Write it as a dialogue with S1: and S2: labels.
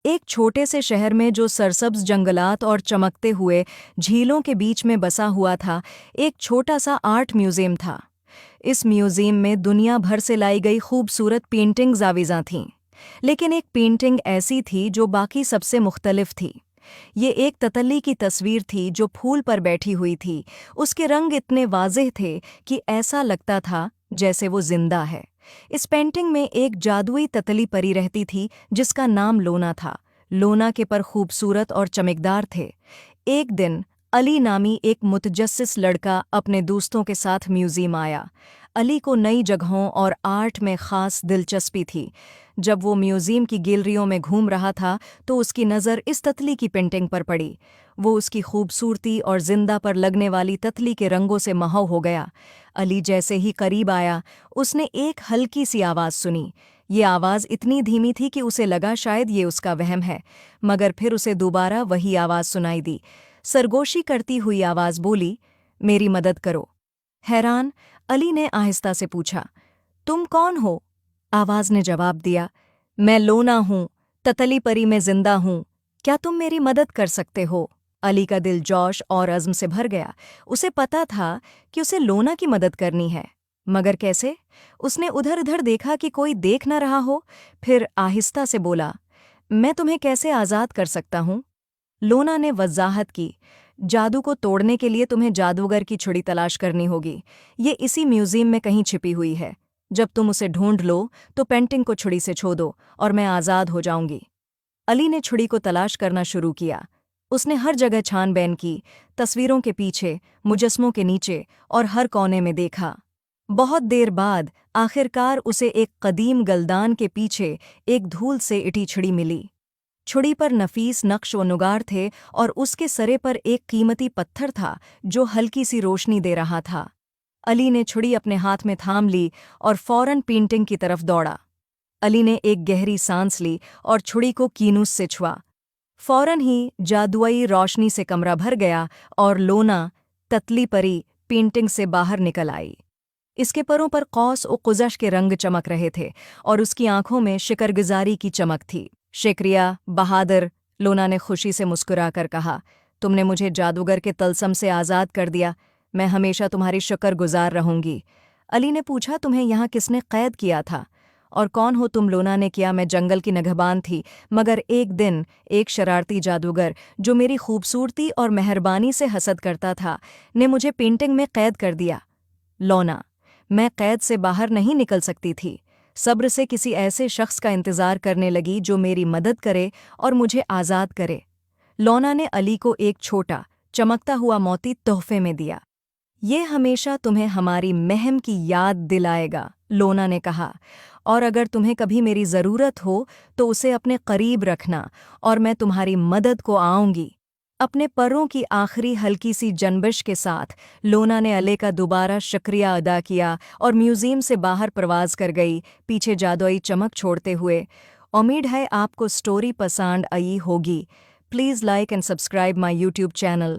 S1: एक छोटे से शहर में जो सरसब्ज जंगलात और चमकते हुए झीलों के बीच में बसा हुआ था, एक छोटा सा आर्ट म्यूजियम था। इस म्यूजियम में दुनिया भर से लाई गई खूबसूरत पेंटिंग्स आविज़ां थीं, लेकिन एक पेंटिंग ऐसी थी जो बाकी सबसे मुख्तलिफ थी। ये एक ततल्ली की तस्वीर थी जो फूल पर बैठी हुई थी। उसके रंग इतने वाज़ेह थे कि ऐसा लगता था जैसे वो जिंदा है। इस पेंटिंग में एक जादुई ततली परी रहती थी जिसका नाम लोना था। लोना के पर खूबसूरत और चमकदार थे। एक दिन अली नामी एक मुतजस्सिस लड़का अपने दोस्तों के साथ म्यूजियम आया। अली को नई जगहों और आर्ट में ख़ास दिलचस्पी थी। जब वो म्यूजियम की गैलरियों में घूम रहा था तो उसकी नज़र इस ततली की पेंटिंग पर पड़ी। वो उसकी खूबसूरती और जिंदा पर लगने वाली ततली के रंगों से महव हो गया। अली जैसे ही करीब आया, उसने एक हल्की सी आवाज़ सुनी। ये आवाज़ इतनी धीमी थी कि उसे लगा शायद ये उसका वहम है, मगर फिर उसे दोबारा वही आवाज़ सुनाई दी। सरगोशी करती हुई आवाज़ बोली, मेरी मदद करो। हैरान, अली ने आहिस्ता से पूछा, तुम कौन हो? आवाज़ ने जवाब दिया, मैं लोना हूँ, ततली परी में जिंदा हूँ। क्या तुम मेरी मदद कर सकते हो? अली का दिल जोश और अज़्म से भर गया। उसे पता था कि उसे लोना की मदद करनी है, मगर कैसे? उसने उधर-उधर देखा कि कोई देख न रहा हो, फिर आहिस्ता से बोला, मैं तुम्हें कैसे आज़ाद कर सकता हूँ? लोना ने वज़ाहत की, जादू को तोड़ने के लिए तुम्हें जादूगर की छुड़ी तलाश करनी होगी। ये इसी म्यूजियम में कहीं छिपी हुई है। जब तुम उसे ढूंढ लो तो पेंटिंग को छुड़ी से छो दो और मैं आज़ाद हो जाऊंगी। अली ने छुड़ी को तलाश करना शुरू किया। उसने हर जगह छानबीन की, तस्वीरों के पीछे, मुजस्मों के नीचे और हर कोने में देखा। बहुत देर बाद आखिरकार उसे एक कदीम गलदान के पीछे एक धूल से इटी छुड़ी मिली। छुड़ी पर नफीस नक्श व नुगार थे और उसके सरे पर एक कीमती पत्थर था जो हल्की सी रोशनी दे रहा था। अली ने छुड़ी अपने हाथ में थाम ली और फौरन पेंटिंग की तरफ दौड़ा। अली ने एक गहरी सांस ली और छुड़ी को कीनूस से छुआ। फौरन ही जादुई रोशनी से कमरा भर गया और लोना, ततली परी, पेंटिंग से बाहर निकल आई। इसके परों पर कौस और कुज़श के रंग चमक रहे थे और उसकी आंखों में शिकरगुजारी की चमक थी। शुक्रिया, बहादुर, लोना ने खुशी से मुस्कुराकर कहा, तुमने मुझे जादूगर के तलसम से आज़ाद कर दिया। मैं हमेशा तुम्हारी शुक्रगुजार रहूंगी। अली ने पूछा, तुम्हें यहाँ किसने कैद किया था? और कौन हो तुम? लोना ने किया, मैं जंगल की नगहबान थी, मगर एक दिन एक शरारती जादूगर जो मेरी खूबसूरती और मेहरबानी से हसद करता था ने मुझे पेंटिंग में कैद कर दिया। लोना, मैं कैद से बाहर नहीं निकल सकती थी। सब्र से किसी ऐसे शख्स का इंतज़ार करने लगी जो मेरी मदद करे और मुझे आज़ाद करे। लोना ने अली को एक छोटा, चमकता हुआ मोती तोहफे में दिया। ये हमेशा तुम्हें हमारी महम की याद दिलाएगा, लोना ने कहा, और अगर तुम्हें कभी मेरी ज़रूरत हो तो उसे अपने करीब रखना और मैं तुम्हारी मदद को आऊँगी। अपने परों की आखिरी हल्की सी जनबिश के साथ लोना ने अले का दोबारा शुक्रिया अदा किया और म्यूजियम से बाहर प्रवास कर गई, पीछे जादुई चमक छोड़ते हुए। उम्मीद है आपको स्टोरी पसंद आई होगी। Please like and subscribe my YouTube channel.